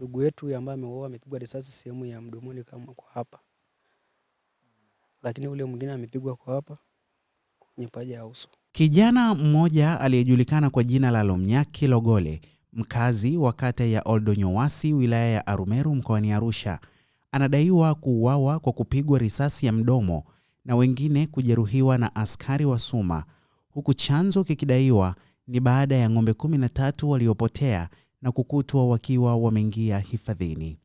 ndugu yetu ambaye ameuawa amepigwa risasi sehemu ya mdomoni kama kwa hapa. Lakini ule mwingine amepigwa kwa hapa kwenye paja ya uso. Kijana mmoja aliyejulikana kwa jina la Lomnyaki Logole, mkazi wa kata ya Oldonyowasi wilaya ya Arumeru mkoani Arusha, anadaiwa kuuawa kwa kupigwa risasi ya mdomo na wengine kujeruhiwa na askari wa SUMA, huku chanzo kikidaiwa ni baada ya ng'ombe 13 waliopotea na kukutwa wakiwa wameingia hifadhini.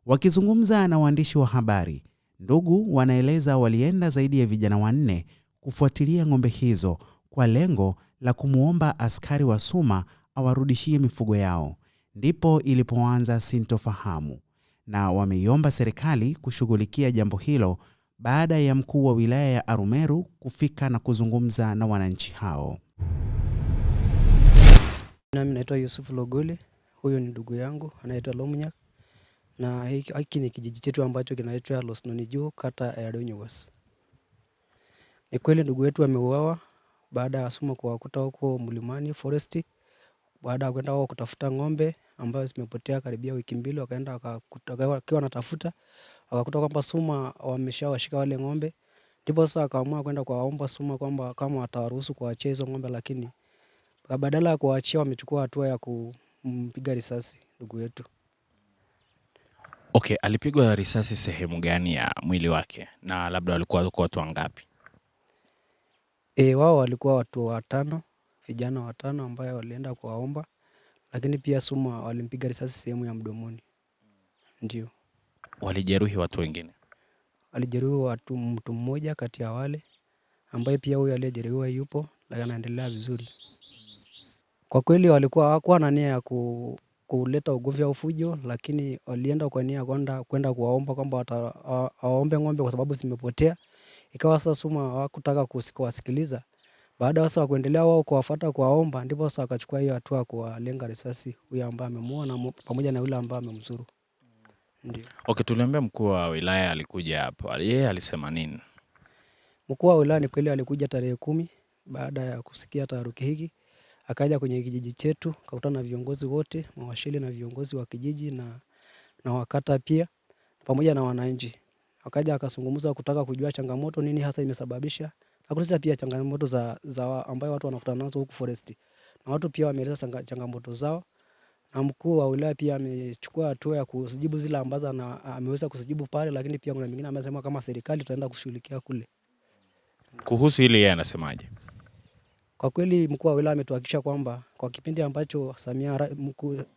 Wakizungumza na waandishi wa habari, ndugu wanaeleza walienda zaidi ya vijana 4 kufuatilia ng'ombe hizo kwa lengo la kumuomba askari wa SUMA awarudishie mifugo yao. Ndipo ilipoanza sintofahamu, na wameiomba serikali kushughulikia jambo hilo baada ya mkuu wa wilaya ya Arumeru kufika na kuzungumza na wananchi hao. Nami naitwa Yusuf Logole, huyo ni ndugu yangu anaitwa Lomnyak, na hiki ni kijiji chetu ambacho kinaitwa Losnoni Juu, kata ya Oldonyowasi. Ni kweli ndugu yetu ameuawa baada ya SUMA kuwakuta huko mlimani foresti, baada ya kwenda kutafuta ng'ombe ambayo zimepotea karibia wiki 2. Wakaenda wakiwa wanatafuta, wakakuta kwamba SUMA wameshawashika wale ng'ombe. Ndipo sasa akaamua kwenda kuwaomba SUMA kwamba kama watawaruhusu kuachia hizo ng'ombe, lakini badala ya kuachia wamechukua hatua ya kumpiga risasi ndugu yetu. Okay, alipigwa risasi sehemu gani ya mwili wake, na labda walikuwa watu wangapi? Wao walikuwa watu 5, vijana 5 ambao walienda kuwaomba, lakini pia SUMA walimpiga risasi sehemu ya mdomoni. Ndio. Walijeruhi watu wengine? Alijeruhi mtu mmoja kati ya wale, ambaye pia huyo aliyejeruhiwa yupo lakini anaendelea vizuri. Kwa kweli walikuwa hawakuwa na nia ya kuleta ugomvi au fujo, lakini walienda kwa nia kwenda kuwaomba kwamba waombe ng'ombe kwa sababu zimepotea. Ikawa sasa SUMA hawakutaka kuwasikiliza. Baada sasa kuendelea wao kuwafuata kuwaomba, ndipo sasa akachukua hiyo hatua kuwalenga risasi huyo ambaye amemuua na pamoja na yule ambaye amemzuru. Ndio. Okay, tuliambia mkuu wa wilaya alikuja hapo. Yeye alisema nini? Mkuu wa wilaya ni kweli alikuja tarehe 10 baada ya kusikia taharuki hiki. Akaja kwenye kijiji chetu, akakutana na viongozi wote, mawashili na viongozi wa kijiji na wakata pia pamoja na wananchi. Akaja akazungumza kutaka kujua changamoto nini hasa imesababisha, na kueleza pia changamoto za ambayo watu wanakutana nazo huku foresti. Na watu pia wameeleza changamoto zao, na mkuu wa wilaya pia amechukua hatua ya kuzijibu zile ambazo ameweza kuzijibu pale, lakini pia kuna mingine amesema kama serikali tutaenda kushughulikia kule. Kuhusu hili yeye anasemaje? Kwa kweli mkuu wa wilaya ametuhakikisha kwamba kwa kipindi ambacho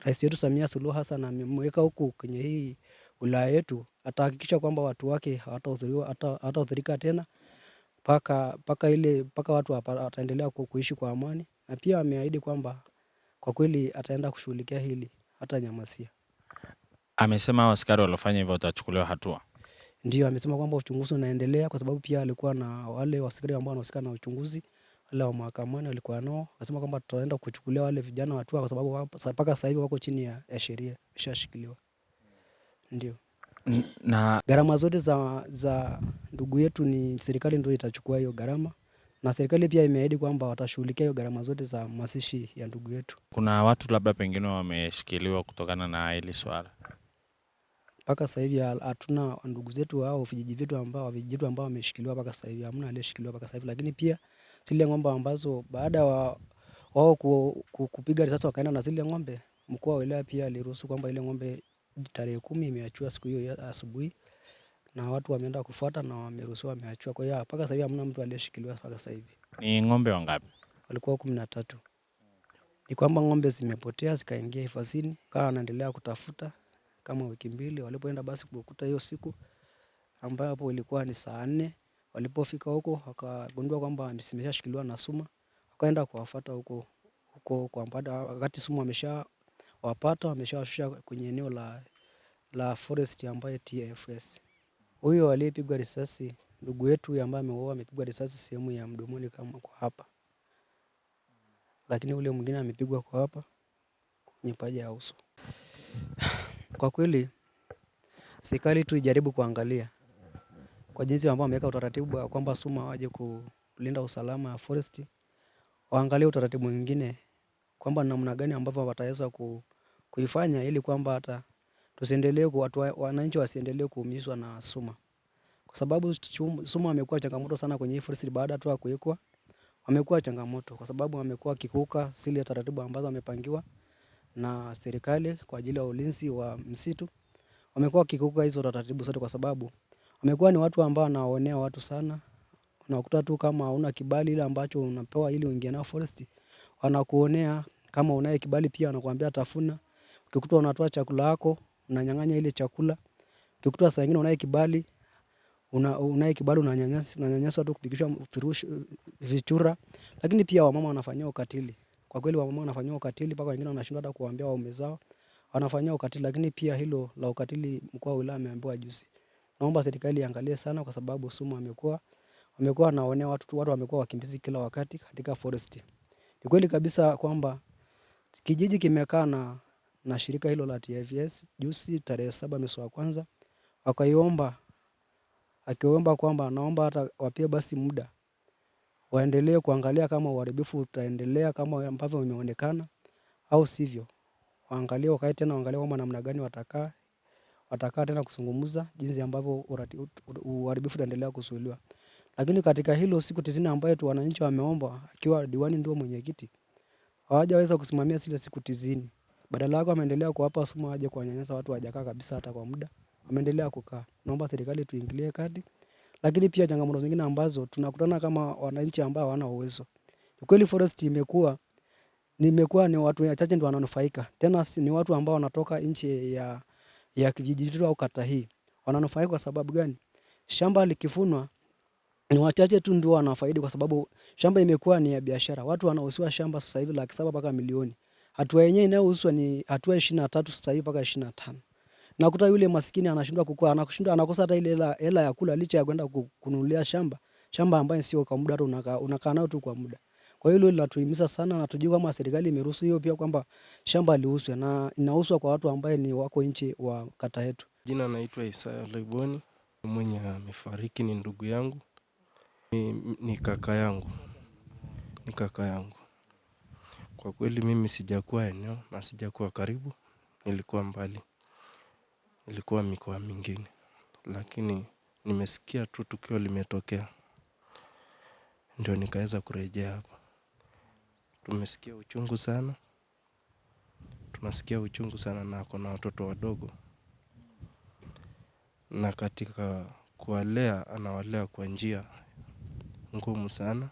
Rais wetu Samia Suluhu Hassan amemweka huku kwenye hii wilaya yetu, atahakikisha kwamba watu wake hawataathirika tena mpaka watu wataendelea kuishi kwa amani, na pia ameahidi kwamba kwa kweli ataenda kushughulikia hili hata nyamasia. Amesema hao askari waliofanya hivyo watachukuliwa hatua? Ndio, amesema kwamba uchunguzi unaendelea, kwa sababu pia alikuwa na wale askari ambao wanahusika na uchunguzi wale wa mahakamani walikuwa nao. Anasema kwamba tutaenda kuchukulia wale vijana hatua kwa sababu mpaka sasa hivi wako chini ya sheria, wameshashikiliwa. Ndio. Na gharama zote za ndugu yetu ni serikali ndio itachukua hiyo gharama, na serikali pia imeahidi kwamba watashughulikia hiyo gharama zote za mazishi ya ndugu yetu. kuna watu labda pengine wameshikiliwa kutokana na hili swala? Mpaka sasa hivi hatuna ndugu zetu au vijiji vyetu ambao wameshikiliwa mpaka sasa hivi, hamna aliyeshikiliwa mpaka sasa hivi. Lakini pia zile ng'ombe ambazo baada wao kupiga risasi wakaenda na zile ng'ombe, mkuu wa wilaya pia aliruhusu kwamba ile ng'ombe tarehe 10 imeachiwa siku hiyo asubuhi, na watu wameenda kufuata na wameruhusiwa, wameachiwa. Kwa hiyo mpaka sasa hivi hamna mtu aliyeshikiliwa mpaka sasa hivi. Ni ng'ombe wangapi? Walikuwa 13. Ni kwamba ng'ombe zimepotea zikaingia hifadhini, kama wanaendelea kutafuta kama wiki 2. Walipoenda basi kukuta hiyo siku ambapo ilikuwa ni saa 4, walipofika huko wakagundua kwamba zimeshashikiliwa na SUMA. Wakaenda kuwafuata huko kwa mpaka wakati SUMA wameshawapata, wameshawashusha kwenye eneo la forest ambayo TFS. Huyo aliyepigwa risasi ndugu yetu ambaye ameuawa amepigwa risasi sehemu ya mdomoni kama kwa hapa, lakini ule mwingine amepigwa kwa hapa kwenye paja ya uso. Kwa kweli serikali tu ijaribu kuangalia kwa jinsi ambao wameweka utaratibu wa kwamba SUMA waje kulinda usalama wa foresti, waangalie utaratibu mwingine kwamba namna gani ambavyo wataweza kuifanya ili kwamba hata tusiendelee wananchi wasiendelee kuumizwa na SUMA. Kwa sababu SUMA amekuwa changamoto sana kwenye forest baada tu ya kuwekwa. Wamekuwa changamoto kwa sababu wamekuwa kiuka zile taratibu ambazo wamepangiwa na serikali kwa ajili ya ulinzi wa msitu. Wamekuwa kiuka hizo taratibu zote kwa sababu wamekuwa ni watu ambao wanaonea watu sana. Unakuta tu kama hauna kibali ile ambacho unapewa ili uingie na forest, wanakuonea. Kama unaye kibali pia wanakuambia tafuna. Ukikuta unatoa chakula yako, unanyang'anya ile chakula. Ukikuta saa nyingine unaye kibali unanyanyaswa tu kupigishwa vichura. Lakini pia wamama wanafanywa ukatili. Kwa kweli wamama wanafanywa ukatili mpaka wengine wanashindwa hata kuambia waume zao. Wanafanywa ukatili, lakini pia hilo la ukatili mkuu wa wilaya ameambiwa juzi. Naomba serikali iangalie sana kwa sababu SUMA wamekuwa wanaonea watu wamekuwa wakimbizi kila wakati katika forest. Ni kweli kabisa kwamba kijiji kimekaa na shirika hilo la TFS juzi tarehe 7 mwezi wa kwanza, akiomba kwamba naomba hata wapie basi muda waendelee kuangalia kama uharibifu utaendelea kama ambavyo umeonekana au sivyo. Waangalie wakae tena waangalie kwamba namna gani watakaa tena kuzungumza jinsi ambavyo uharibifu utaendelea kuzuiliwa. Lakini katika hilo siku 90 ambayo tu wananchi wameomba, akiwa diwani ndio mwenyekiti, hawajaweza kusimamia zile siku 90. Badala yake wameendelea kuwapa SUMA waje kuwanyanyasa watu hawajakaa kabisa hata kwa muda. Wameendelea kukaa. Naomba serikali tuingilie kati. Lakini pia changamoto zingine ambazo tunakutana kama wananchi ambao hawana uwezo. Kweli forest imekuwa ni watu wachache ndio wananufaika. Tena ni watu ambao wanatoka nje ya kijiji chetu au kata hii. Wananufaika kwa sababu gani? Shamba likifunwa ni wachache tu ndio wanafaidi kwa sababu shamba imekuwa ni ya biashara. Watu wanauziwa shamba sasa hivi 700,000 mpaka milioni. Hatua yenyewe inayouzwa ni hatua 23 sasa hivi mpaka 25. Nakuta yule maskini anashindwa kukua, anakosa hata ile hela ya kula licha ya kwenda kununulia shamba ambayo sio kwa muda, hata unakaa nayo tu kwa muda. Kwa hiyo hilo linatuhimiza sana na tujue kama serikali imeruhusu hiyo pia kwamba shamba liuzwe na inauzwa kwa watu ambao ni wako nje wa kata yetu. Jina naitwa Isaya Leboni. Mwenye amefariki ni ndugu yangu. Ni kaka yangu. Kwa kweli mimi sijakuwa eneo na sijakuwa karibu. Nilikuwa mbali. Nilikuwa mikoa mingine. Lakini nimesikia tu tukio limetokea. Ndio nikaweza kurejea hapa. Tumesikia uchungu sana. Tunasikia uchungu sana na kuna watoto wadogo. Na katika kuwalea, anawalea kwa njia ngumu sana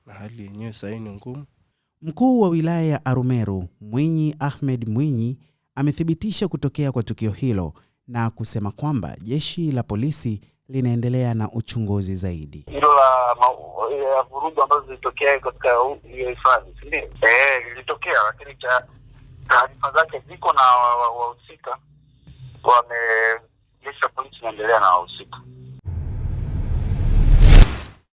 na hali yenyewe sasa ni ngumu. Mkuu wa wilaya ya Arumeru, Mwinyi Ahmed Mwinyi, amethibitisha kutokea kwa tukio hilo na kusema kwamba jeshi la polisi linaendelea na uchunguzi zaidi. Hilo la vurugu ambazo zilitokea katika hiyo hifadhi, si ndio? Lilitokea, lakini taarifa zake ziko na wahusika jeshi la polisi inaendelea na wahusika.